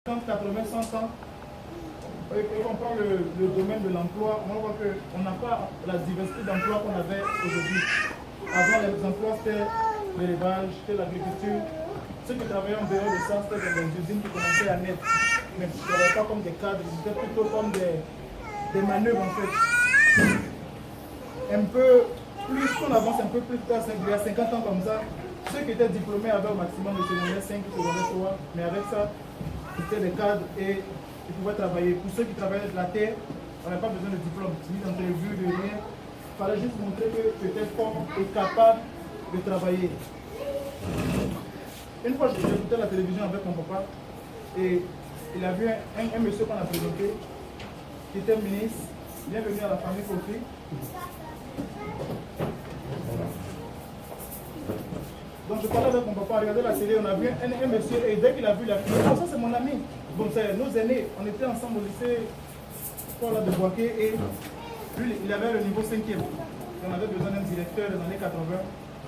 80, 100 ans, et on prend le domaine de l'emploi, on voit qu'on n'a pas la diversité d'emplois qu'on avait aujourd'hui. Avant, les emplois, c'était l'élevage, c'était l'agriculture. Ceux qui travaillaient en dehors de ça, c'était des usines qui commençaient à naître. Mais ils ne travaillaient pas comme des cadres, ils étaient plutôt comme des manœuvres en fait. Un peu plus qu'on avance, un peu plus tard, il y a 50 ans comme ça, ceux qui étaient diplômés avaient au maximum de secondaire 5 ou secondaire 3, mais avec ça, c'était des cadres et ils pouvaient travailler. Pour ceux qui travaillaient de la terre, on n'avait pas besoin de diplôme, ni d'entrevue, de rien. Il fallait juste montrer que tu étais fort et capable de travailler. Une fois, j'écoutais la télévision avec mon papa et il a vu un monsieur qu'on a présenté qui était ministre. Bienvenue à la famille Kofi. Donc je parlais avec mon papa, on regardait la télé, on a vu un monsieur et dès qu'il a vu la fille, oh ça c'est mon ami. Bon, c'est nos aînés, on était ensemble au lycée de Boaké et lui il avait le niveau 5e. On avait besoin d'un directeur dans les années 80.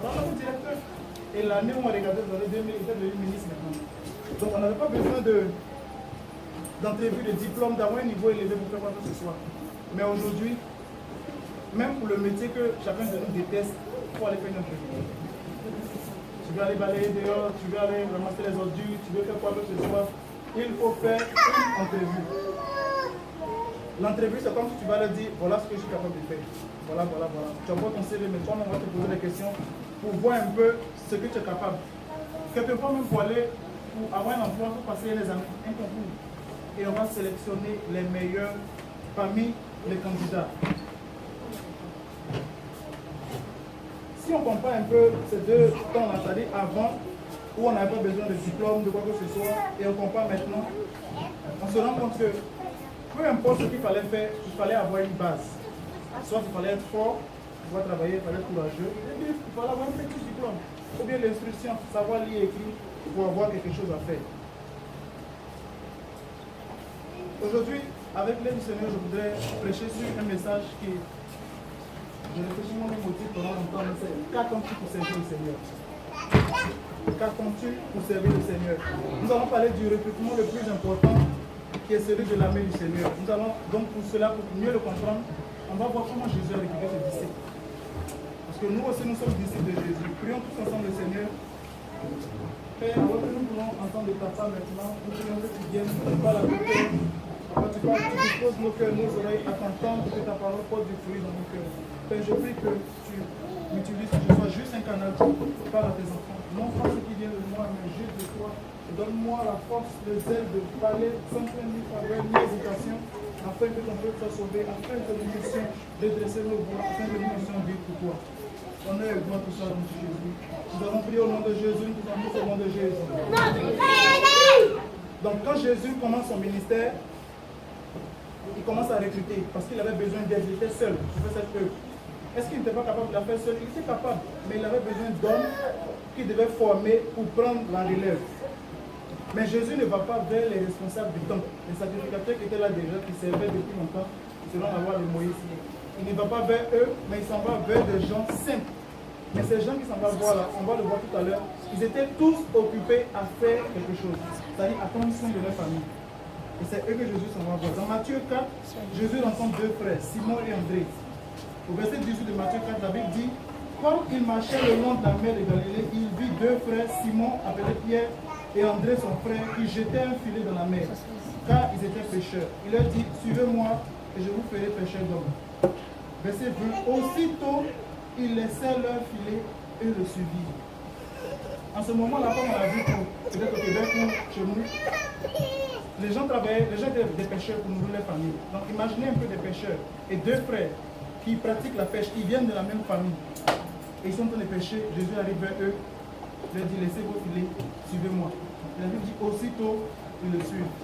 On avait un directeur. Et l'année où on regardait dans les 2000, il était devenu ministre maintenant. Donc on n'avait pas besoin d'entrevue de diplôme, d'avoir un niveau élevé pour faire quoi que ce soit. Mais aujourd'hui, même pour le métier que chacun de nous déteste, il faut aller faire une entrevue. Tu veux aller balayer dehors, tu veux aller ramasser les ordures, tu veux faire quoi que ce soit, il faut faire une entrevue. L'entrevue, c'est comme si tu vas leur dire, voilà ce que je suis capable de faire. Voilà. Tu envoies ton CV, mais toi-même, on va te poser des questions pour voir un peu ce que tu es capable. Quelquefois, même pour aller, pour avoir un emploi, il faut passer un concours. Et on va sélectionner les meilleurs parmi les candidats. Si on compare un peu ces deux temps, c'est-à-dire avant, où on n'avait pas besoin de diplôme, de quoi que ce soit, et on compare maintenant, on se rend compte que peu importe ce qu'il fallait faire, il fallait avoir une base. Soit il fallait être fort, pouvoir travailler, il fallait être courageux, et puis il fallait avoir un petit diplôme, ou bien l'instruction, savoir lire et écrire pour avoir quelque chose à faire. Aujourd'hui, avec l'aide du Seigneur, je voudrais prêcher sur un message qui, je réfléchis mon motif pendant longtemps, mais c'est qu'attends-tu pour servir le Seigneur? Qu'attends-tu pour servir le Seigneur? Nous allons parler du recrutement le plus important, qui est celui de l'armée du Seigneur. Nous allons donc pour cela, pour mieux le comprendre, on va voir comment Jésus a recruté ses disciples. Parce que nous aussi, nous sommes disciples de Jésus. Prions tous ensemble le Seigneur. Père, alors que nous voulons entendre de ta part maintenant, nous prions que tu viennes, tu parles à nos cœurs. Quand tu parles, tu disposes nos cœurs, nos oreilles à t'entendre, que ta parole porte du fruit dans nos cœurs. Père, je prie que tu m'utilises, que je sois juste un canal qui parle à tes enfants. Non pas ce qui vient de moi, mais juste de toi. Donne-moi la force, le zèle de parler sans plein ni faveur, ni hésitation, afin que ton peuple soit sauvé, afin que nous puissions redresser nos voix, afin que nous puissions vivre pour toi. Honneur et gloire pour ça, dans Jésus. Nous allons prier au nom de Jésus, nous allons prier au nom de Jésus. Donc quand Jésus commence son ministère, il commence à recruter parce qu'il avait besoin d'aide, il était seul pour faire cette œuvre. Est-ce qu'il n'était pas capable de la faire seul? Il était capable, mais il avait besoin d'hommes qu'il devait former pour prendre la relève. Mais Jésus ne va pas vers les responsables du temple, les sacrificateurs qui étaient là déjà, qui servaient depuis longtemps, selon la loi de Moïse. Il ne va pas vers eux, mais il s'en va vers des gens simples. Mais ces gens qui s'en vont voir là, on va le voir tout à l'heure, ils étaient tous occupés à faire quelque chose, c'est-à-dire à prendre soin de leur famille. Et c'est eux que Jésus s'en va voir. Dans Matthieu 4, Jésus rencontre deux frères, Simon et André. Au verset 18 de Matthieu 4, la Bible dit, quand il marchait le long de la mer de Galilée, il vit deux frères, Simon appelé Pierre et André son frère, qui jetaient un filet dans la mer, car ils étaient pêcheurs. Il leur dit, suivez-moi et je vous ferai pêcheurs d'hommes. Verset 20, aussitôt ils laissèrent leur filet et le suivirent. En ce moment-là, comme on l'a vu peut-être au Québec ou chez nous, les gens travaillaient, les gens étaient des pêcheurs pour nourrir leur famille. Donc imaginez un peu des pêcheurs et deux frères qui pratiquent la pêche, qui viennent de la même famille. Et ils sont en train de pêcher, Jésus arrive vers eux, leur dit, laissez vos filets, suivez-moi. La Bible dit, aussitôt, ils le suivent.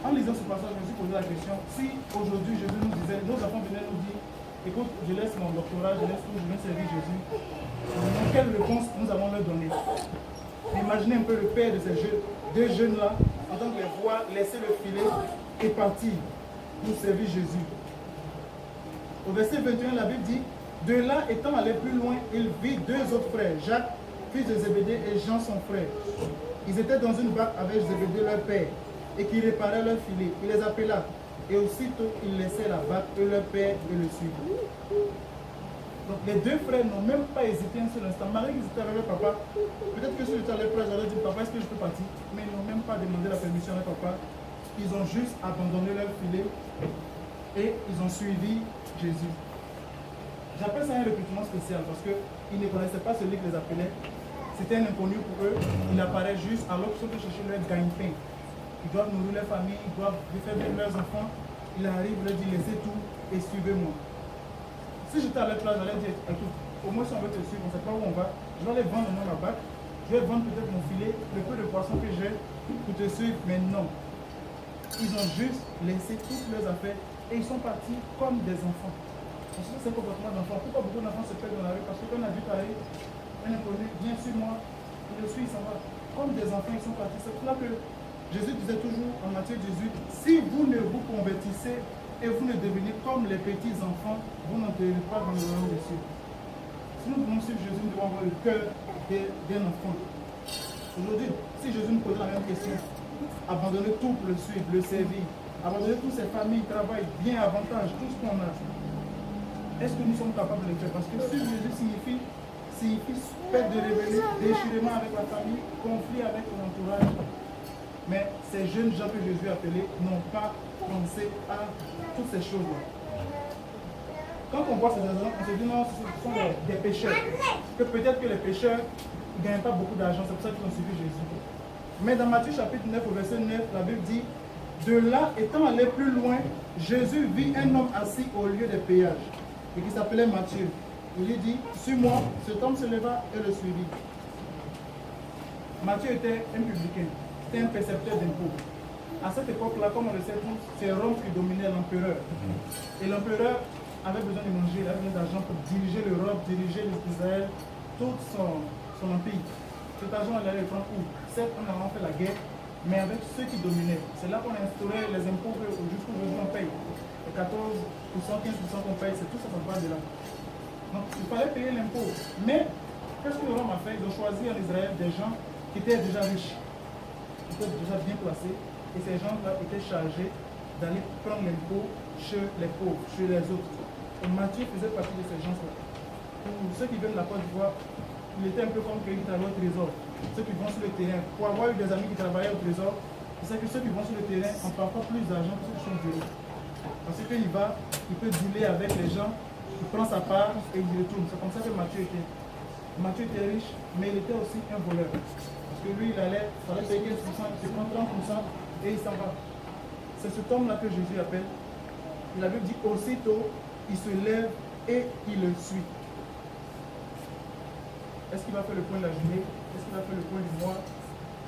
En lisant ce passage, je me suis posé la question, si aujourd'hui Jésus nous disait, nos enfants venaient nous dire, écoute, je laisse mon doctorat, je laisse tout, je viens servir Jésus, quelle réponse nous allons leur donner? Imaginez un peu le père de ces deux jeunes-là, en tant que les voir, laisser le filet et partir pour servir Jésus. Au verset 21, la Bible dit, de là, étant allé plus loin, il vit deux autres frères, Jacques, fils de Zébédée, et Jean, son frère. Ils étaient dans une barque avec Zébédée, leur père, et qui réparaient leurs filets. Il les appela, et aussitôt ils laissaient la barque et leur père et le suivaient. Donc les deux frères n'ont même pas hésité un seul instant. Malgré qu'ils étaient avec leur papa, peut-être que si j'étais à leur place, j'aurais dit, papa, est-ce que je peux partir? Mais ils n'ont même pas demandé la permission à leur papa. Ils ont juste abandonné leur filet et ils ont suivi Jésus. J'appelle ça un recrutement spécial parce qu'ils ne connaissaient pas celui qui les appelait. C'était un inconnu pour eux. Il apparaît juste alors qu'ils sont chercher leur gagne-pain. Ils doivent nourrir leur famille, ils doivent faire vivre leurs enfants. Il arrive, il leur dit, laissez tout et suivez-moi. Si j'étais à leur place, j'allais dire, écoute, au moins si on veut te suivre, on ne sait pas où on va, je vais aller vendre ma barque, je vais vendre peut-être mon filet, le peu de poisson que j'ai pour te suivre, mais non. Ils ont juste laissé toutes leurs affaires et ils sont partis comme des enfants. Parce que c'est un comportement d'enfant. Pourquoi beaucoup d'enfants se perdent dans la rue? Parce que quand on a vu arrive, un inconnu, viens sur moi, il le suit, il s'en va. Comme des enfants, ils sont partis. C'est pour ça que Jésus disait toujours en Matthieu 18, si vous ne vous convertissez et vous ne devenez comme les petits enfants, vous n'entrerez pas dans le royaume des cieux. Si nous voulons suivre Jésus, nous devons avoir le cœur d'un enfant. Aujourd'hui, si Jésus nous pose la même question, abandonner tout pour le suivre, le servir, abandonner toutes ses familles, travail, bien, avantage, tout ce qu'on a, est-ce que nous sommes capables de le faire? Parce que suivre Jésus signifie perte de rébellion, déchirement avec la famille, conflit avec l'entourage. Mais ces jeunes gens que Jésus a appelés n'ont pas pensé à toutes ces choses-là. Quand on voit ces gens, on se dit non, ce sont des pécheurs. Que peut-être que les pécheurs ne gagnent pas beaucoup d'argent, c'est pour ça qu'ils ont suivi Jésus. Mais dans Matthieu chapitre 9 au verset 9, la Bible dit, de là, étant allé plus loin, Jésus vit un homme assis au lieu des péages, et qui s'appelait Matthieu. Il lui dit, suis-moi. Cet homme se leva et le suivit. Matthieu était un publicain, c'était un percepteur d'impôts. À cette époque-là, comme on le sait tous, c'est Rome qui dominait l'empereur. Et l'empereur avait besoin de manger, il avait besoin d'argent pour diriger l'Europe, diriger Israël, tout son empire. Cet argent, il allait le prendre où? Certes, on a fait la guerre, mais avec ceux qui dominaient. C'est là qu'on a instauré les impôts jusqu'aujourd'hui on paye. Les 14%, 15% qu'on paye, c'est tout ça, ça part de là. Donc, il fallait payer l'impôt. Mais, qu'est-ce que Rome a fait? Ils ont choisi en Israël des gens qui étaient déjà riches, qui étaient déjà bien placés, et ces gens-là étaient chargés d'aller prendre l'impôt chez les pauvres, chez les autres. Et Matthieu faisait partie de ces gens-là. Pour ceux qui viennent de la Côte d'Ivoire, il était un peu comme quelqu'un qui travaillait au trésor. Ceux qui vont sur le terrain, pour avoir eu des amis qui travaillaient au trésor, c'est que ceux qui vont sur le terrain ont parfois plus d'argent que ceux qui sont au bureau. Parce qu'il va, il peut dealer avec les gens, il prend sa part et il retourne. C'est comme ça que Matthieu était. Matthieu était riche, mais il était aussi un voleur. Parce que lui, il fallait payer 15%, il prend 30% et il s'en va. C'est cet homme-là que Jésus appelle. La Bible dit aussitôt, il se lève et il le suit. Est-ce qu'il va faire le point de la journée? Est-ce qu'il va faire le point du mois?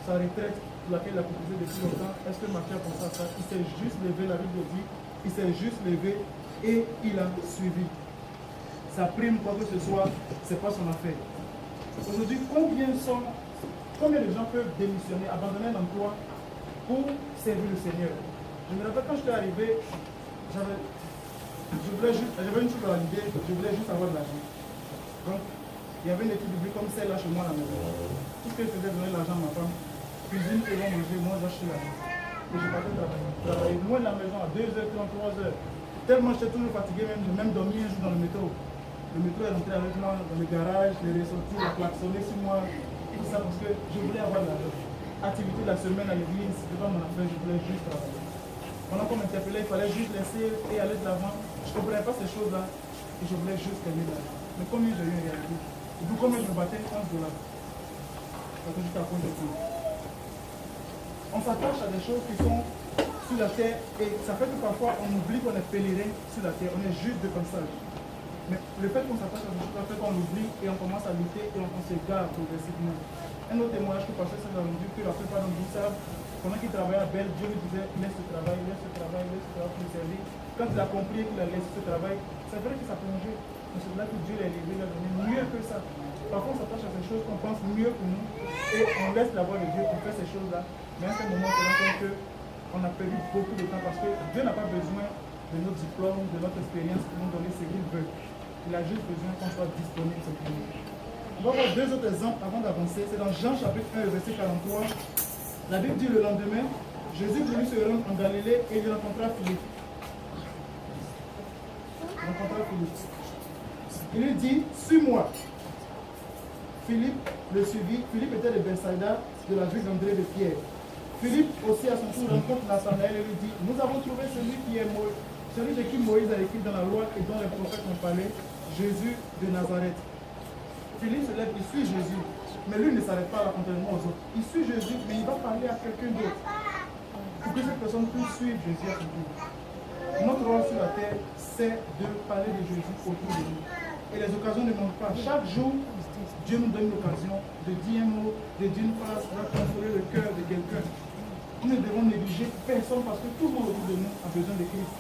Sa retraite pour laquelle il a proposé depuis longtemps? Est-ce que Matthieu a pensé à ça? Il s'est juste levé, la Bible dit, il s'est juste levé et il a suivi. Sa prime, quoi que ce soit, c'est pas son affaire. Aujourd'hui, combien de gens peuvent démissionner, abandonner l'emploi pour servir le Seigneur? Je me rappelle quand je suis arrivé, j'avais une chose à l'idée, je voulais juste avoir de l'argent. Donc, il y avait une étude biblique comme celle-là chez moi à la maison. Tout ce que je faisais, donner l'argent à ma femme, cuisine, et vont manger, moi j'achetais l'argent. Et je partais travailler loin de la maison à 2h30, 3h. Tellement j'étais toujours fatigué, j'ai même dormi un jour dans le métro. Le métro est rentré avec moi dans le garage, il est ressorti, il a klaxonné sur moi, tout ça parce que je voulais avoir de l'argent. Activité de la semaine à l'église, c'était pas mon affaire, je voulais juste travailler. Pendant qu'on m'interpellait, il fallait juste laisser et aller de l'avant. Je ne comprenais pas ces choses-là et je voulais juste gagner de l'argent. Mais combien j'ai eu en réalité? Et puis combien je me battais? 11 $. Parce que juste à cause de tout. On s'attache à des choses qui sont sur la terre et ça fait que parfois on oublie qu'on est pèlerin sur la terre, on est juste de passage. Mais le fait qu'on s'attache à des choses, ça fait qu'on oublie et on commence à lutter et on s'égare progressivement. Un autre témoignage que Pasteur Saint a rendu, que la plupart d'entre vous savent, pendant qu'il travaillait à Belle, Dieu lui disait laisse ce travail pour le servir. Quand il a compris qu'il a laissé ce travail, c'est vrai que ça plongeait. Mais c'est là que Dieu l'a élevé, il a donné mieux que ça. Parfois on s'attache à ces choses qu'on pense mieux que nous et on laisse la voix de Dieu, on fait ces choses-là. Mais à ce moment, on se rend compte qu'on a perdu beaucoup de temps parce que Dieu n'a pas besoin de notre diplôme, de notre expérience pour nous donner ce qu'il veut. Il a juste besoin qu'on soit disponible simplement. On va voir deux autres exemples avant d'avancer. C'est dans Jean chapitre 1, verset 43. La Bible dit le lendemain, Jésus voulut se rendre en Galilée et il rencontra Philippe. Il lui dit, suis-moi. Philippe le suivit. Philippe était de Bethsaïda, de la ville d'André de Pierre. Philippe aussi à son tour rencontre Nathanaël et lui dit, nous avons trouvé celui de qui Moïse a écrit dans la loi et dont les prophètes ont parlé, Jésus de Nazareth. Philippe se lève, il suit Jésus. Mais lui ne s'arrête pas là contrairement aux autres. Il suit Jésus, mais il va parler à quelqu'un d'autre. Pour que cette personne puisse suivre Jésus à son tour. Notre rôle sur la terre, c'est de parler de Jésus autour de nous. Et les occasions ne manquent pas. Chaque jour, Dieu nous donne l'occasion de dire un mot, de dire une phrase qui va consoler le cœur de quelqu'un. Nous ne devons négliger personne parce que tout le monde autour de nous a besoin de Christ.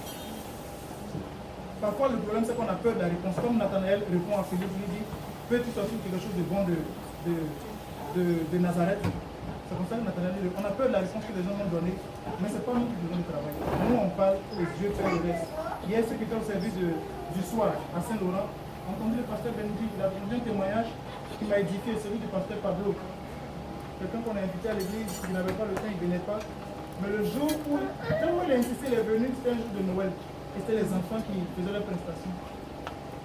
Parfois, le problème, c'est qu'on a peur de la réponse. Comme Nathanaël répond à Philippe, il dit, peux-tu sortir quelque chose de bon de Nazareth? C'est comme ça que Nathanaël dit, on a peur de la réponse que les gens vont donner, mais ce n'est pas nous qui devons le travail. Nous, on parle et Dieu fait le reste. Hier, ceux qui étaient au service du soir à Saint-Laurent, ont entendu le pasteur Benji, il a donné un témoignage qui m'a édifié, celui du pasteur Pablo. Quelqu'un qu'on a invité à l'église, il n'avait pas le temps, il ne venait pas. Mais le jour où, tellement il a insisté, il est venu, c'était un jour de Noël. Et c'était les enfants qui faisaient leur prestation.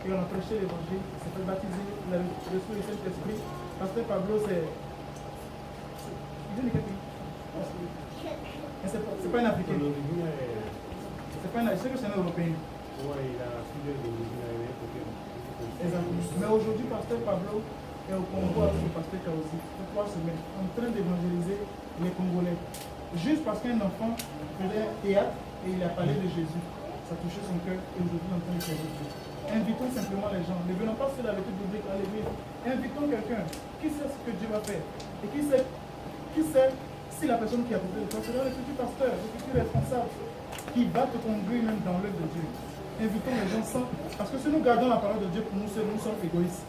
Et on a prêché l'évangile, il s'est fait baptiser, il a reçu le Saint-Esprit. Pasteur Pablo, c'est. Il vient de quel pays? C'est pas un Africain. C'est pas un. Je sais que c'est un Européen. Oui, il a suivi les Exactement. Mais aujourd'hui, pasteur Pablo est au Congo avec le pasteur Kaosi, pour 3 semaines, en train d'évangéliser les Congolais. Juste parce qu'un enfant faisait un théâtre et il a parlé de Jésus. Ça touchait son cœur et aujourd'hui il est en train de faire Jésus. Invitons simplement les gens. Ne venons pas sur la lecture biblique à l'église. Invitons quelqu'un qui sait ce que Dieu va faire. Et qui sait si la personne qui a côté de toi sera le futur pasteur, le futur responsable, qui va te conduire même dans l'œuvre de Dieu. Invitons les gens sans. Parce que si nous gardons la parole de Dieu pour nous seuls, nous sommes égoïstes.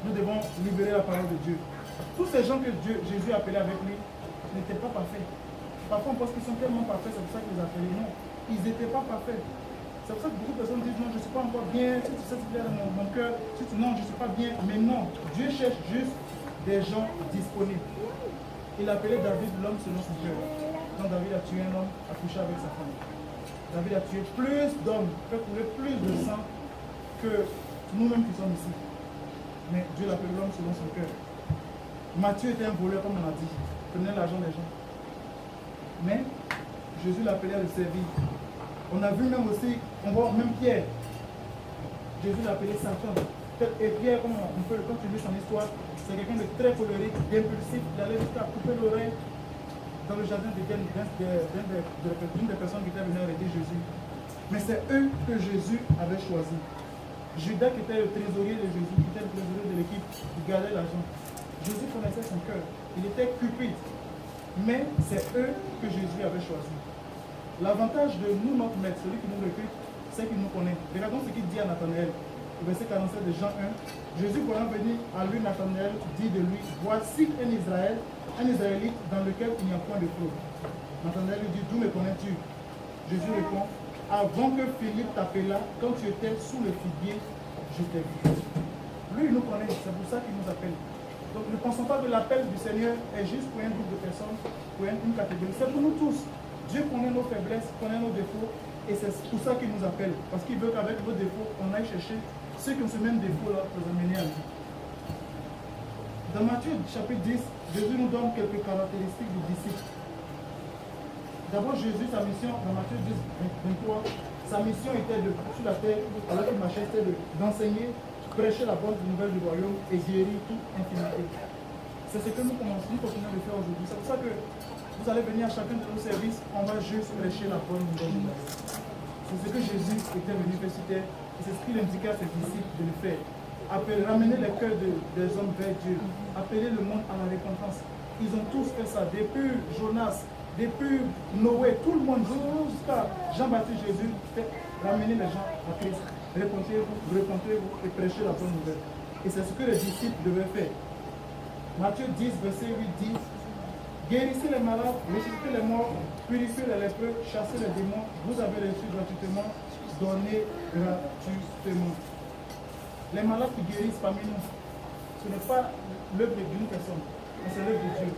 Nous devons libérer la parole de Dieu. Tous ces gens que Jésus a appelés avec lui n'étaient pas parfaits. Parfois on pense qu'ils sont tellement parfaits, c'est pour ça qu'ils les appelaient. Non, ils n'étaient pas parfaits. C'est pour ça que beaucoup de personnes disent non, je ne suis pas encore bien, si tu sais ce qu'il y a dans mon cœur, non, je ne suis pas bien. Mais non, Dieu cherche juste des gens disponibles. Il a appelé David l'homme selon son cœur. Quand David a tué un homme, a couché avec sa femme. David a tué plus d'hommes, fait couler plus de sang que nous-mêmes qui sommes ici. Mais Dieu l'appelle l'homme selon son cœur. Matthieu était un voleur, comme on a dit. Il prenait l'argent des gens. Mais Jésus l'appelait à le servir. On a vu même aussi, on voit même Pierre. Jésus l'appelait Satan. Et Pierre, comme on peut, quand tu lis son histoire, c'est quelqu'un de très colérique, d'impulsif. Il allait jusqu'à couper l'oreille dans le jardin d'Éden d'une des personnes qui étaient venues arrêter Jésus. Mais c'est eux que Jésus avait choisi. Judas, qui était le trésorier de Jésus, qui était le trésorier de l'équipe, qui gardait l'argent. Jésus connaissait son cœur. Il était cupide. Mais c'est eux que Jésus avait choisi. L'avantage de nous, notre maître, celui qui nous recrute, c'est qu'il nous connaît. Regardons ce qu'il dit à Nathanaël. Au verset 47 de Jean 1. Jésus, voyant venir à lui, Nathanaël, dit de lui, voici un Israélite dans lequel il n'y a point de fraude. Nathanaël lui dit, d'où me connais-tu? Jésus répond, avant que Philippe t'appela, quand tu étais sous le figuier, je t'ai vu. Lui, il nous connaît, c'est pour ça qu'il nous appelle. Donc ne pensons pas que l'appel du Seigneur est juste pour un groupe de personnes, pour une catégorie. C'est pour nous tous. Dieu connaît nos faiblesses, connaît nos défauts, et c'est pour ça qu'il nous appelle. Parce qu'il veut qu'avec vos défauts, on aille chercher ceux qui ont ce même défaut-là pour les amener à lui. Dans Matthieu chapitre 10, Jésus nous donne quelques caractéristiques du disciple. D'abord, Jésus, sa mission, dans Matthieu 10, 23, sa mission était sur la terre, alors qu'il marchait, c'était d'enseigner, prêcher la bonne nouvelle du royaume et guérir toute infirmité. C'est ce que nous continuons de faire aujourd'hui. C'est pour ça que vous allez venir à chacun de nos services, on va juste prêcher la bonne nouvelle. C'est ce que Jésus était venu faire sur terre, et c'est ce qu'il indiquait à ses disciples de le faire. Ramener les cœurs des hommes vers Dieu, appeler le monde à la repentance. Ils ont tous fait ça, depuis Jonas, depuis Noé, tout le monde, jusqu'à Jean-Baptiste Jésus, fait ramener les gens à Christ. Repentez-vous et prêchez la bonne nouvelle. Et c'est ce que les disciples devaient faire. Matthieu 10, verset 8 dit, guérissez les malades, ressuscitez les morts, purifiez les lépreux, chassez les démons, vous avez reçu gratuitement, donnez gratuitement. Les malades qui guérissent parmi nous, ce n'est pas l'œuvre d'une personne, mais c'est l'œuvre de Dieu.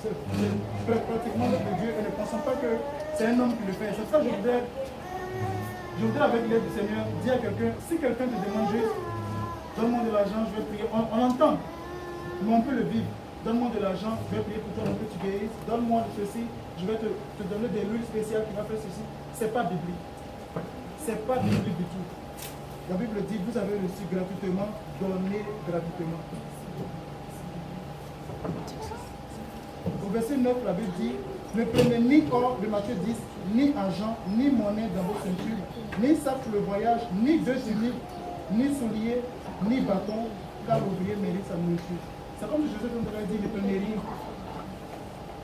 c'est pratiquement l'œuvre de Dieu et ne pensons pas que c'est un homme qui le fait. C'est ça que je voudrais avec l'aide du Seigneur dire à quelqu'un, si quelqu'un te demande juste, donne-moi de l'argent, je vais prier. On l'entend, mais on peut le vivre. Donne-moi de l'argent, je vais prier pour toi, pour que tu guérisses. Donne-moi ceci, je vais te donner de l'huile spéciale qui va faire ceci. C'est pas biblique. C'est pas biblique du tout. La Bible dit, vous avez reçu gratuitement, donnez gratuitement. Au verset 9, la Bible dit, ne prenez ni or de Matthieu 10, ni argent, ni monnaie dans vos ceintures, ni sac pour le voyage, ni deux tuniques, ni souliers, ni bâton, car l'ouvrier mérite sa nourriture. C'est comme Jésus nous avait dit, ne prenez rien.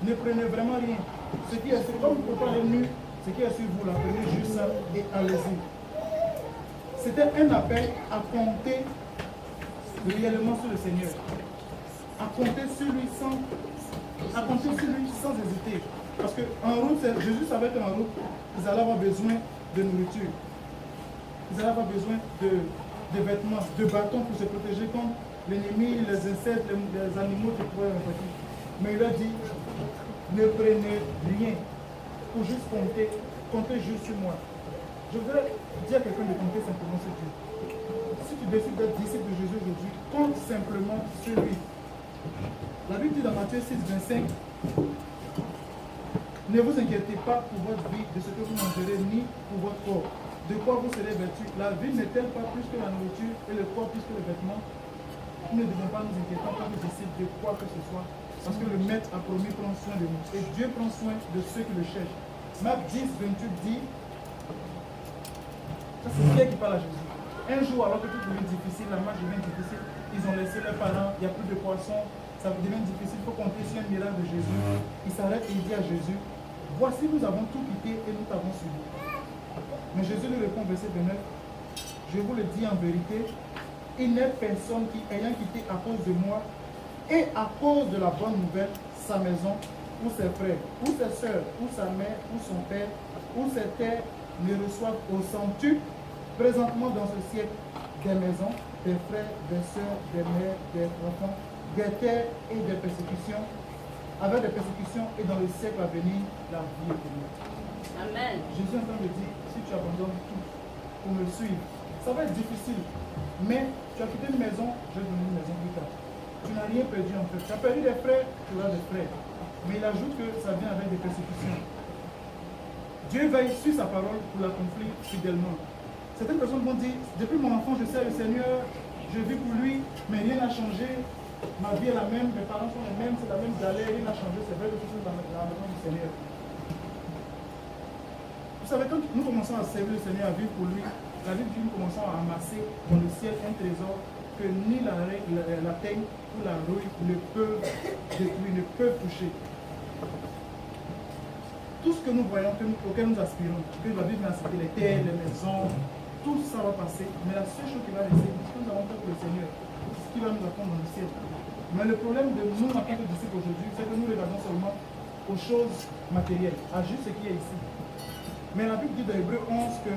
Ne prenez vraiment rien. Ce qui est sur, comme vous pouvez aller nu, ce qui est sur vous, la prenez juste ça et allez-y. C'était un appel à compter réellement sur le Seigneur. À compter sur lui sans hésiter. Parce qu'en route, Jésus savait qu'en route, ils allaient avoir besoin de nourriture. Ils allaient avoir besoin de vêtements, de bâtons pour se protéger contre l'ennemi, les insectes, les animaux qui pourraient attaquer. Mais il a dit, ne prenez rien. Il faut juste compter juste sur moi. Je voudrais dire à quelqu'un de compter simplement sur Dieu. Si tu décides d'être disciple de Jésus aujourd'hui, compte simplement sur lui. La Bible dit dans Matthieu 6, 25, ne vous inquiétez pas pour votre vie de ce que vous mangerez, ni pour votre corps. De quoi vous serez vêtus. La vie n'est-elle pas plus que la nourriture et le corps plus que le vêtement? Nous ne devons pas nous inquiéter quand nous décidons de quoi que ce soit. Parce que le Maître a promis prendre soin de nous. Et Dieu prend soin de ceux qui le cherchent. Marc 10, 28 dit, ça c'est Pierre qui parle à Jésus. Un jour, alors que tout devient difficile, la marche devient difficile, ils ont laissé leurs parents, il n'y a plus de poissons, ça devient difficile, il faut compter sur un miracle de Jésus. Il s'arrête et il dit à Jésus, voici nous avons tout quitté et nous t'avons suivi. Mais Jésus lui répond, verset 29, je vous le dis en vérité, il n'est personne qui, ayant quitté à cause de moi et à cause de la bonne nouvelle, sa maison, ou ses frères, ou ses soeurs, ou sa mère, ou son père, ou ses terres, ne reçoivent au centuple, présentement dans ce siècle, des maisons, des frères, des soeurs, des mères, des enfants, des terres et des persécutions, avec des persécutions, et dans le siècle à venir, la vie éternelle. Amen. Jésus est en train de dire, si tu abandonnes tout pour me suivre, ça va être difficile, mais tu as quitté une maison, je vais donner une maison plus tard. Tu n'as rien perdu en fait. Tu as perdu des frères, tu auras des frères. Mais il ajoute que ça vient avec des persécutions. Dieu veille sur sa parole pour l'accomplir fidèlement. Certaines personnes vont dire, depuis mon enfant, je sers le Seigneur, je vis pour lui, mais rien n'a changé. Ma vie est la même, mes parents sont les mêmes, c'est la même galère, rien n'a changé. C'est vrai que je suis dans la maison du Seigneur. Vous savez, quand nous commençons à servir le Seigneur, à vivre pour lui, la Bible dit que nous commençons à amasser dans le ciel un trésor que ni la teigne ou la rouille ne peuvent détruire, ne peuvent toucher. Tout ce que nous voyons, auquel nous aspirons, que la Bible a cité, les terres, les maisons, tout ça va passer. Mais la seule chose qui va rester, c'est ce que nous avons fait pour le Seigneur, ce qui va nous attendre dans le ciel. Mais le problème de nous, en tant que disciples aujourd'hui, c'est que nous regardons seulement aux choses matérielles, à juste ce qui est ici. Mais la Bible dit dans Hébreux 11 que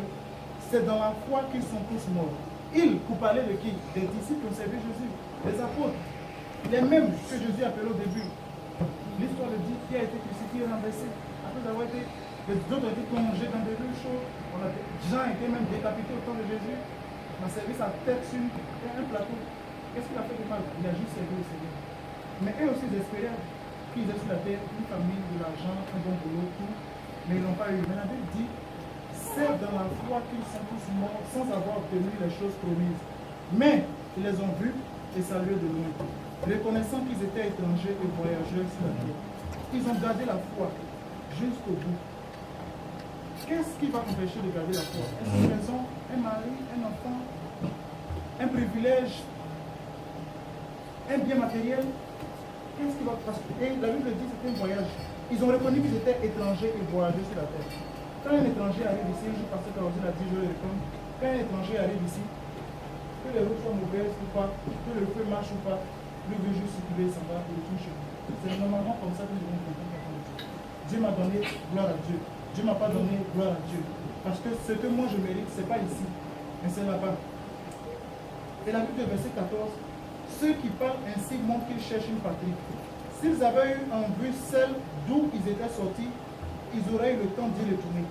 c'est dans la foi qu'ils sont tous morts. Ils, pour parler de qui? Des disciples qui ont servi Jésus, les apôtres, les mêmes que Jésus appelait au début. L'histoire le dit, qui a été crucifié et renversé. Après avoir été, les autres ont été plongés dans des rues chaudes. Jean a été même décapité au temps de Jésus. Il a servi sa tête sur un plateau. Qu'est-ce qu'il a fait de mal? Il a juste servi le Seigneur. Mais eux aussi, ils espéraient qu'ils aient sur la terre une famille, de l'argent, un bon boulot, tout. Mais ils n'ont pas eu. Mais la Bible dit, c'est dans la foi qu'ils sont tous morts sans avoir obtenu les choses promises. Mais ils les ont vus et salués de loin, reconnaissant qu'ils étaient étrangers et voyageurs sur la terre. Ils ont gardé la foi jusqu'au bout. Qu'est-ce qui va t'empêcher de garder la foi? Est-ce une maison, un mari, un enfant, un privilège, un bien matériel? Qu'est-ce qui va passer? Et la Bible dit que c'était un voyage. Ils ont reconnu qu'ils étaient étrangers et voyageurs sur la terre. Quand un étranger arrive ici, je pense que Caroline a dit, je le réponds, quand un étranger arrive ici, que les routes soient mauvaises ou pas, que le feu marche ou pas, lui veut juste circuler, s'en va, il retourne chez lui. C'est normalement comme ça que nous devons comprendre. Dieu m'a donné gloire à Dieu. Dieu ne m'a pas donné gloire à Dieu. Parce que ce que moi je mérite, ce n'est pas ici, mais c'est là-bas. Et la Bible de verset 14, ceux qui parlent ainsi montrent qu'ils cherchent une patrie. Si S'ils avaient eu en vue celle d'où ils étaient sortis, ils auraient eu le temps d'y retourner.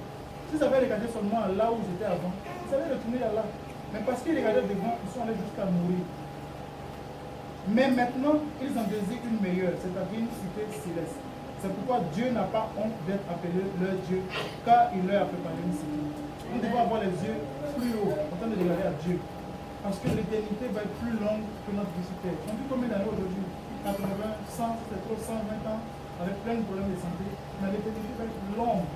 S'ils avaient regardé seulement là où ils étaient avant, ils allaient retourner là. Mais parce qu'ils regardaient devant, ils sont allés jusqu'à mourir. Mais maintenant, ils en désirent une meilleure, c'est-à-dire une cité céleste. C'est pourquoi Dieu n'a pas honte d'être appelé leur Dieu, car il leur a préparé une cité. Nous devons avoir les yeux plus hauts, en train de regarder à Dieu. Parce que l'éternité va être plus longue que notre vie sur terre. On dit combien d'années aujourd'hui? 80, 100, c'est trop 120 ans, avec plein de problèmes de santé. Mais l'éternité va être longue.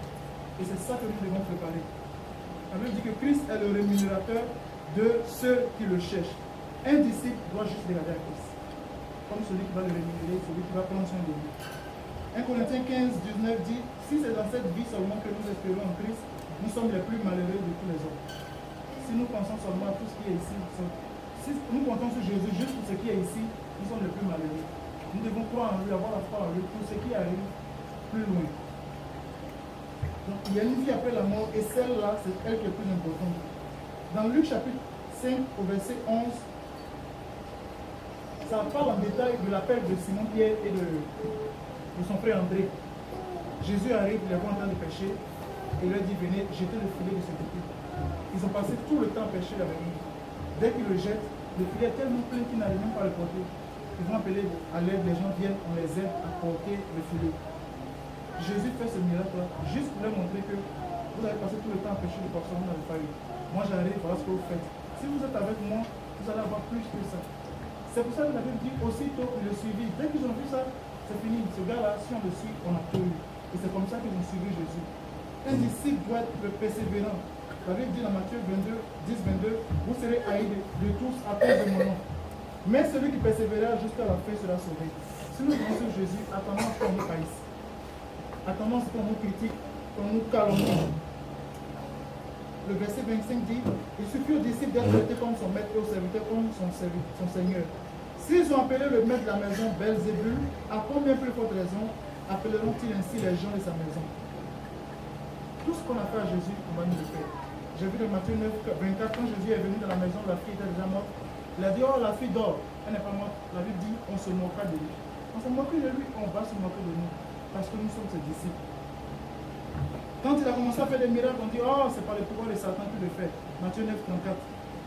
Et c'est ça que nous devons préparer. La Bible dit que Christ est le rémunérateur de ceux qui le cherchent. Un disciple doit juste regarder à Christ. Comme celui qui va le rémunérer, celui qui va prendre soin de lui. 1 Corinthiens 15, 19 dit, si c'est dans cette vie seulement que nous espérons en Christ, nous sommes les plus malheureux de tous les hommes. Si nous pensons seulement à tout ce qui est ici, si nous comptons sur Jésus juste pour ce qui est ici, nous sommes les plus malheureux. Nous devons croire en lui, avoir la foi en lui, pour ce qui arrive plus loin. Donc il y a une vie après la mort, et celle-là, c'est elle qui est plus importante. Dans Luc chapitre 5, au verset 11, ça parle en détail de l'appel de Simon-Pierre et de son frère André. Jésus arrive, il est en train de pêcher, et il leur dit, venez, jetez le filet de ce côté. Ils ont passé tout le temps à pêcher avec lui. Dès qu'ils le jettent, le filet est tellement plein qu'ils n'arrivent même pas à le porter. Ils vont appeler à l'aide, les gens viennent, on les aide à porter le filet. Jésus fait ce miracle-là, juste pour leur montrer que vous avez passé tout le temps à pêcher le poisson, vous n'avez pas eu. Moi j'arrive, voilà ce que vous faites. Si vous êtes avec moi, vous allez avoir plus que ça. C'est pour ça que la Bible dit, aussitôt il le suivit. Dès qu'ils ont vu ça, c'est fini. Ce gars-là, si on le suit, on a tout eu. Et c'est comme ça qu'ils ont suivi Jésus. Un disciple doit être persévérant. La Bible dit dans Matthieu 22, 10, 22, vous serez haïs de tous à cause de mon nom. Mais celui qui persévérera jusqu'à la fin sera sauvé. Si nous venons sur Jésus, attendons à ce qu'on nous haïsse. Attendons à ce qu'on nous critique, qu'on nous calomnie. Le verset 25 dit, il suffit aux disciples d'être traités comme son maître et aux serviteurs comme son Seigneur. S'ils ont appelé le maître de la maison Belzébul, à combien plus forte raison appelleront-ils ainsi les gens de sa maison? Tout ce qu'on a fait à Jésus, on va nous le faire. J'ai vu dans Matthieu 9, 24, quand Jésus est venu dans la maison, la fille était déjà morte. Il a dit, oh la fille dort, elle n'est pas morte. La Bible dit, on se moquera de lui. On se moquera de lui, on va se moquer de nous. Parce que nous sommes ses disciples. Quand il a commencé à faire des miracles, on dit, oh, c'est pas le pouvoir de Satan qui le fait. Matthieu 9, 34.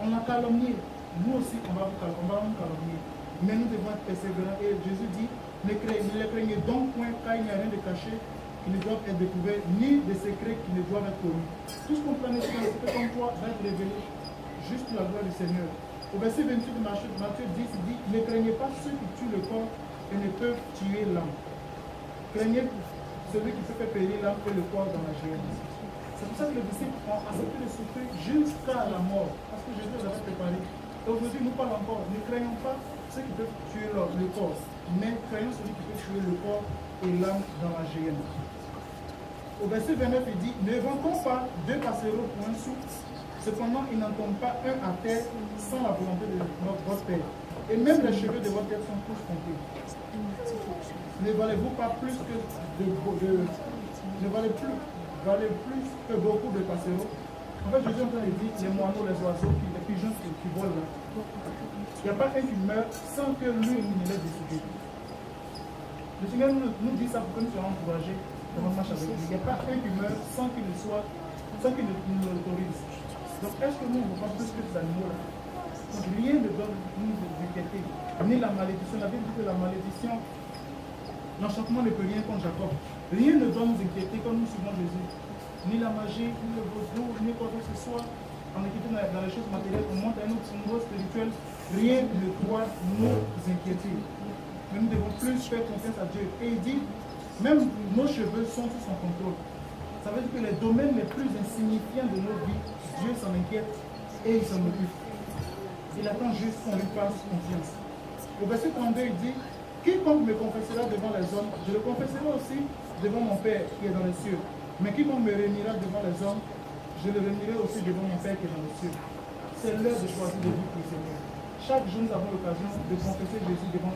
On l'a calomnié. Nous aussi, on va nous calomnier. Mais nous devons être persévérants. Et Jésus dit, ne les craignez donc point, car il n'y a rien de caché qui ne doivent être découverts, ni de secrets qui ne doivent être connus. Tout ce qu'on planifie dans le secret comme toi va être révélé juste pour la gloire du Seigneur. Au verset 28 de Matthieu 10, il dit, ne craignez pas ceux qui tuent le corps et ne peuvent tuer l'âme. Craignez celui qui peut faire périr l'âme et le corps dans la géhenne. C'est pour ça que les disciples ont accepté de souffrir jusqu'à la mort, parce que Jésus les avait préparés. Et aujourd'hui, nous parlons encore, ne craignons pas ceux qui peuvent tuer le corps, mais craignons celui qui peut tuer le corps et l'âme dans la géhenne. Au verset 29, il dit, ne vendons pas deux passereaux pour un sou, cependant il n'en tombe pas un à terre sans la volonté de votre Père. Et même les cheveux de votre tête sont tous comptés. Ne valez-vous pas plus que ne valez plus que beaucoup de passereaux? En fait, Jésus est en train de dire les moineaux, les oiseaux, les pigeons qui volent là. Il n'y a pas un qui meurt sans que lui ne l'ait décidé. Le Seigneur nous dit ça pour que nous soyons encouragés dans notre marche avec lui. Il n'y a pas un qui meurt sans qu'il nous l'autorise. Donc est-ce que nous ne voulons pas plus que ces animaux-là? Donc rien ne doit nous inquiéter. Ni la malédiction. La Bible dit que la malédiction, l'enchantement ne peut rien contre Jacob. Rien ne doit nous inquiéter quand nous suivons Jésus. Ni la magie, ni le vaudou, ni quoi que ce soit. En inquiétant dans les choses matérielles, on monte à un autre niveau spirituel. Rien ne doit nous inquiéter. Mais nous devons plus faire confiance à Dieu. Et il dit, même nos cheveux sont sous son contrôle. Ça veut dire que les domaines les plus insignifiants de nos vies, Dieu s'en inquiète et il s'en occupe. Il attend juste qu'on lui fasse confiance. Au verset 32, il dit, quiconque me confessera devant les hommes, je le confesserai aussi devant mon Père qui est dans les cieux. Mais quiconque me réunira devant les hommes, je le réunirai aussi devant mon Père qui est dans les cieux. C'est l'heure de choisir de vivre pour le Seigneur. Chaque jour, nous avons l'occasion de confesser Jésus devant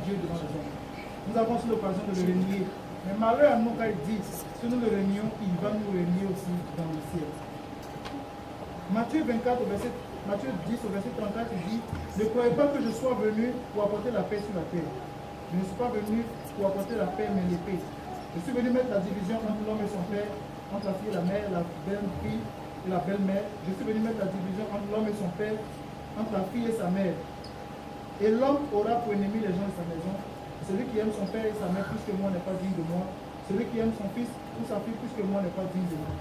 Dieu, devant les hommes. Nous avons aussi l'occasion de le réunir. Mais malheur à nous quand ils disent, si nous le réunions, il va nous réunir aussi dans le ciel. Matthieu 10 au verset 34, il dit, ne croyez pas que je sois venu pour apporter la paix sur la terre. Je ne suis pas venu pour apporter la paix, mais l'épée. Je suis venu mettre la division entre l'homme et son père, entre la fille et la mère, la belle-fille et la belle-mère. Je suis venu mettre la division entre l'homme et son père, entre la fille et sa mère. Et l'homme aura pour ennemi les gens de sa maison. Celui qui aime son père et sa mère plus que moi n'est pas digne de moi. Celui qui aime son fils ou sa fille plus que moi n'est pas digne de moi.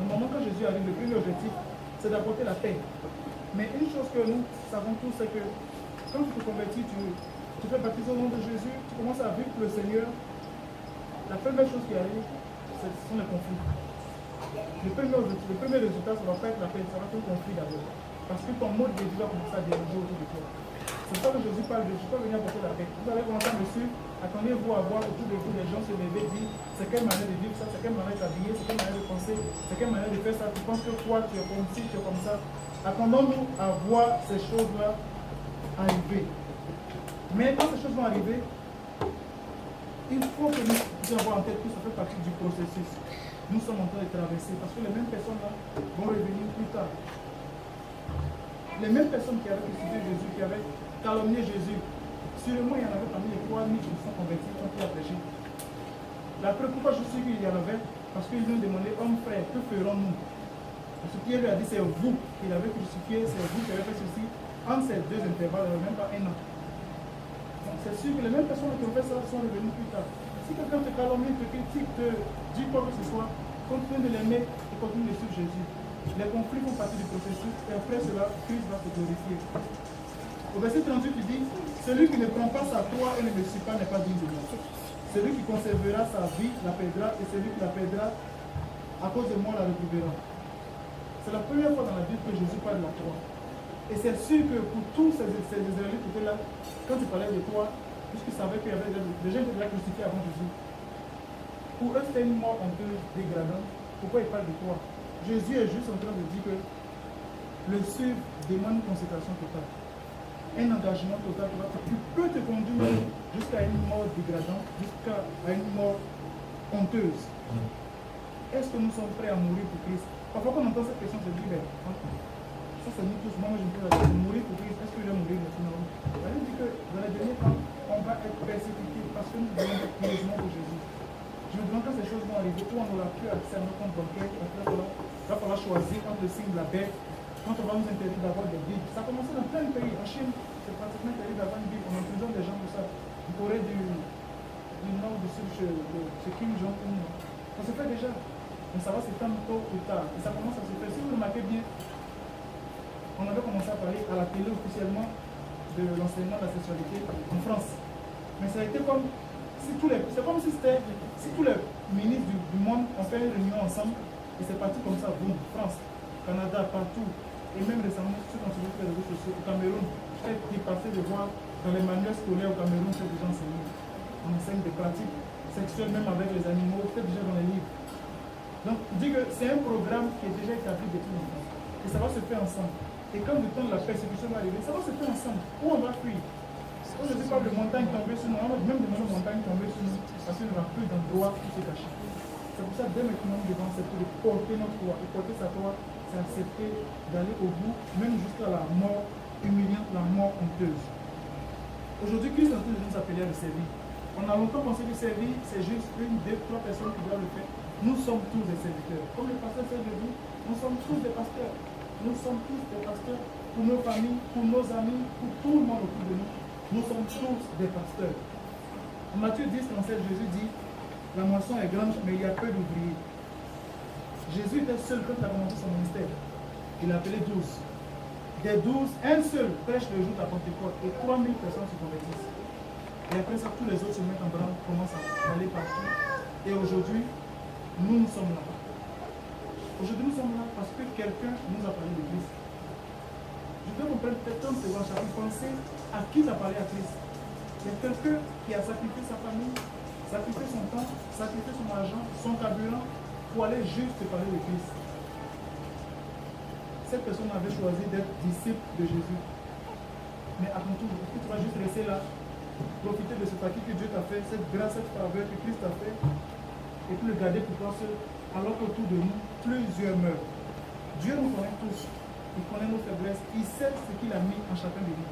Normalement, quand Jésus arrive, le premier objectif, c'est d'apporter la paix. Mais une chose que nous savons tous, c'est que quand tu te convertis, tu fais baptiser au nom de Jésus, tu commences à vivre le Seigneur. La première chose qui arrive, ce sont les conflits. Le premier résultat, ça ne va pas être la paix, ça va être un conflit d'abord. Parce que ton mode de vie va commencer à déranger autour de toi. C'est ça que Jésus parle de, je ne suis pas venu apporter la paix. Vous allez commencer à me suivre, attendez-vous à voir autour de vous des gens se lever, dire c'est quelle manière de vivre ça, c'est quelle manière d'habiller, c'est quelle manière de penser, c'est quelle manière de faire ça. Tu penses que toi, tu es comme ci, tu es comme ça. Attendons-nous à voir ces choses-là arriver. Mais quand ces choses vont arriver, il faut que nous puissions avoir en tête que ça fait partie du processus. Nous sommes en train de traverser parce que les mêmes personnes-là vont revenir plus tard. Les mêmes personnes qui avaient crucifié Jésus, qui avaient calomnié Jésus, sûrement il y en avait parmi les 3000 qui se sont convertis quand il a prêché. La preuve, pourquoi je suis qu'il y en avait? Parce qu'ils lui ont demandé, homme frère, que ferons-nous? Parce que Pierre lui a dit, c'est vous qui l'avez crucifié, c'est vous qui avez fait ceci. Entre ces deux intervalles, il n'y a même pas un an. C'est sûr que les mêmes personnes qui ont fait ça sont revenues plus tard. Si quelqu'un te calomnie, te critique, te dit quoi que ce soit, continue de l'aimer et continue de suivre Jésus. Les conflits font partie du processus et après cela, Christ va se glorifier. Au verset 38, il dit, celui qui ne prend pas sa croix et ne me suit pas n'est pas digne de moi. Celui qui conservera sa vie la perdra et celui qui la perdra à cause de moi la retrouvera. C'est la première fois dans la Bible que Jésus parle de la croix. Et c'est sûr que pour tous ces Israélites qui étaient là, quand il parlait de toi, puisqu'ils savaient qu'il y avait des gens qui étaient crucifiés avant Jésus, pour eux c'était une mort honteuse, dégradante. Pourquoi il parle de toi? Jésus est juste en train de dire que le suivre demande une consécration totale, un engagement total qui peut te conduire jusqu'à une mort dégradante, jusqu'à une mort honteuse. Est-ce que nous sommes prêts à mourir pour Christ? Parfois quand on entend cette question, je dis, ben, ça c'est nous tous, moi je me pose la question, mourir pour Christ, est-ce que je vais mourir maintenant? La Bible dit que dans les derniers temps, on va être persécuté parce que nous devons être pieusement pour Jésus. Je me demande quand ces choses vont arriver, où on n'aura plus accès à nos comptes bancaires, il va falloir choisir entre le signe de la bête, quand on va nous interdire d'avoir des Bibles. Ça a commencé dans plein de pays. En Chine, c'est pratiquement interdit d'avoir une Bible. On emprisonne des gens pour ça. Vous Corée du Nord, du Sud, chez Kim Jong-un. Ça se fait déjà. Mais ça va se faire tôt ou tard. Et ça commence à se faire. Si vous remarquez bien, on avait commencé à parler à la télé officiellement de l'enseignement de la sexualité en France. Mais ça a été comme si c'est comme si tous les ministres du monde ont fait une réunion ensemble et c'est parti comme ça, boum, France, Canada, partout. Et même récemment, ceux qui ont suivi les réseaux sociaux, au Cameroun, j'ai passé de voir dans les manuels scolaires au Cameroun, c'est déjà enseigné. On enseigne des pratiques sexuelles même avec les animaux, c'est déjà dans les livres. Donc, je dis que c'est un programme qui est déjà établi depuis longtemps. Et ça va se faire ensemble. Et quand le temps de la persécution va arriver, ça va se faire ensemble. Où on va fuir? Quand je ne sais pas de montagne tomber sur nous, on va même demander de montagne tomber sur nous, parce qu'il n'y aura plus d'endroit pour se cacher. C'est pour ça que dès maintenant, nous devons accepter de porter notre croix. Et porter sa croix, c'est accepter d'aller au bout, même jusqu'à la mort humiliante, la mort honteuse. Aujourd'hui, Christ est en train de nous appeler à le servir. On a longtemps pensé que servir, c'est juste une, deux, trois personnes qui doivent le faire. Nous sommes tous des serviteurs. Comme le pasteur sait de vous, nous sommes tous des pasteurs. Nous sommes tous des pasteurs pour nos familles, pour nos amis, pour tout le monde autour de nous. Nous sommes tous des pasteurs. En Matthieu 10, 37, Jésus dit, la moisson est grande, mais il y a peu d'ouvriers. Jésus était seul quand il a commencé son ministère. Il a appelé 12. Des 12, un seul prêche le jour de la Pentecôte et 3000 personnes se convertissent. Et après ça, tous les autres se mettent en branle, commencent à aller partout. Et aujourd'hui, nous sommes là. Aujourd'hui, nous sommes là parce que quelqu'un nous a parlé de Christ. Je dois comprendre peut-être 30 secondes chacun. Pensez à qui t'a parlé à Christ. Il y a quelqu'un qui a sacrifié sa famille, sacrifié son temps, sacrifié son argent, son carburant pour aller juste te parler de Christ. Cette personne avait choisi d'être disciple de Jésus. Mais à ton tour, tu vas juste rester là, profiter de ce paquet que Dieu t'a fait, cette grâce, cette faveur que Christ t'a fait, et puis le garder pour toi seul, alors qu'autour de nous, plusieurs meurent. Dieu nous connaît tous. Il connaît nos faiblesses. Il sait ce qu'il a mis en chacun de nous.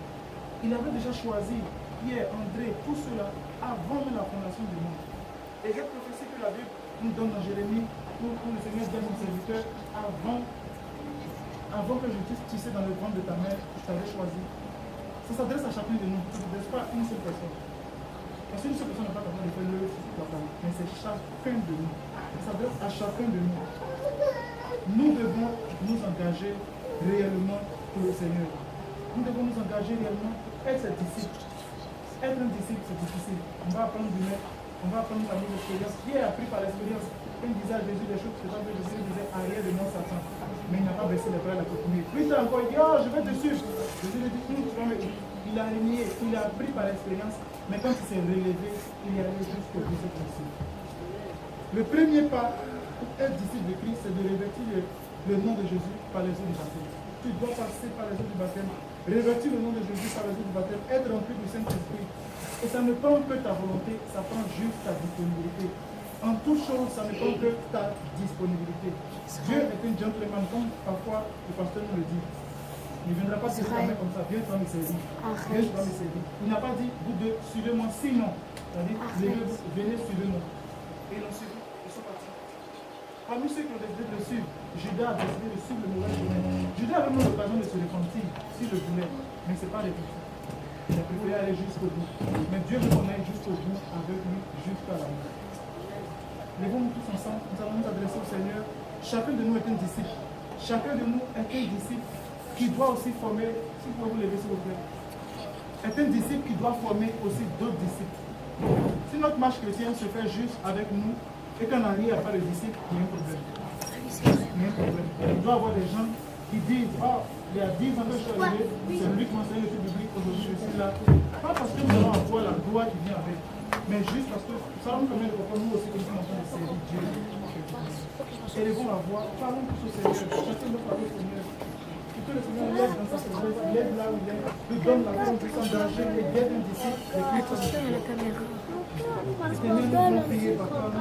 Il avait déjà choisi Pierre, André, tous ceux-là, avant même la fondation du monde. Et cette prophétie que la Bible nous donne dans Jérémie, pour le Seigneur dit à son serviteur, avant que je t'eusse tissé dans le ventre de ta mère, je t'avais choisi. Ça s'adresse à chacun de nous, ça ne s'adresse pas à une seule personne. Parce qu'une seule personne n'a pas capable de faire le capable, mais c'est chacun de nous. Ça s'adresse à chacun de nous. Nous devons nous engager réellement pour le Seigneur. Nous devons nous engager réellement pour être ses disciples. Être un disciple, c'est difficile. On va apprendre du maître, on va apprendre par l'expérience. Qui a appris par l'expérience? Quand il disait à Jésus des choses, c'est pas que Jésus disait arrière de moi, Satan. Mais il n'a pas baissé les bras, il a continué. Plus tard encore, il dit oh, je vais te suivre. Jésus lui dit il a renié, il a appris par l'expérience. Mais quand il s'est relevé, il est allé jusqu'au bout de cette principe. Le premier pas pour être disciple de Christ, c'est de revêtir le nom de Jésus par les eaux du baptême. Tu dois passer par les eaux du baptême, revêtir le nom de Jésus par les eaux du baptême, être rempli du Saint-Esprit. Et ça ne prend que ta volonté, ça prend juste ta disponibilité. En toute chose, ça ne prend que ta disponibilité. Dieu est un gentleman, comme parfois le pasteur nous le dit. Il ne viendra pas se fermer comme ça, viens, tu vas me servir. Viens, tu vas me servir. Il n'a pas dit, vous deux, suivez-moi, sinon. C'est-à-dire, venez, suivez-moi. Et ils l'ont suivi, ils sont partis. Parmi ceux qui ont décidé de le suivre, Judas a décidé de suivre le mauvais chemin. Judas avait même l'occasion de se repentir, s'il le voulait, mais ce n'est pas repenti. Il a préféré aller jusqu'au bout. Mais Dieu veut qu'on aille jusqu'au bout avec lui, jusqu'à la mort. Levons-nous tous ensemble, nous allons nous adresser au Seigneur. Chacun de nous est un disciple. Chacun de nous est un disciple qui doit aussi former, si vous pouvez vous lever s'il vous plaît, est un disciple qui doit former aussi d'autres disciples. Si notre marche chrétienne se fait juste avec nous et qu'en arrière, il n'y a pas de disciples, il y a un problème. Il y a un problème. Il doit y avoir des gens qui disent, oh, il y a 10 ans que je suis arrivé, c'est lui qui m'a enseigné le biblique, aujourd'hui je suis là. Pas parce que nous allons avoir la gloire qui vient avec, mais juste parce que ça nous permet de comprendre nous aussi que nous sommes en train de servir Dieu. Élevons la voix, parlons tous au Seigneur, chacun doit parler au Seigneur. Que le Seigneur l'aide dans sa faiblesse, l'aide là où il est, lui donne la force de s'engager et d'aide un disciple. Attention à la caméra. Seigneur, nous allons prier, papa.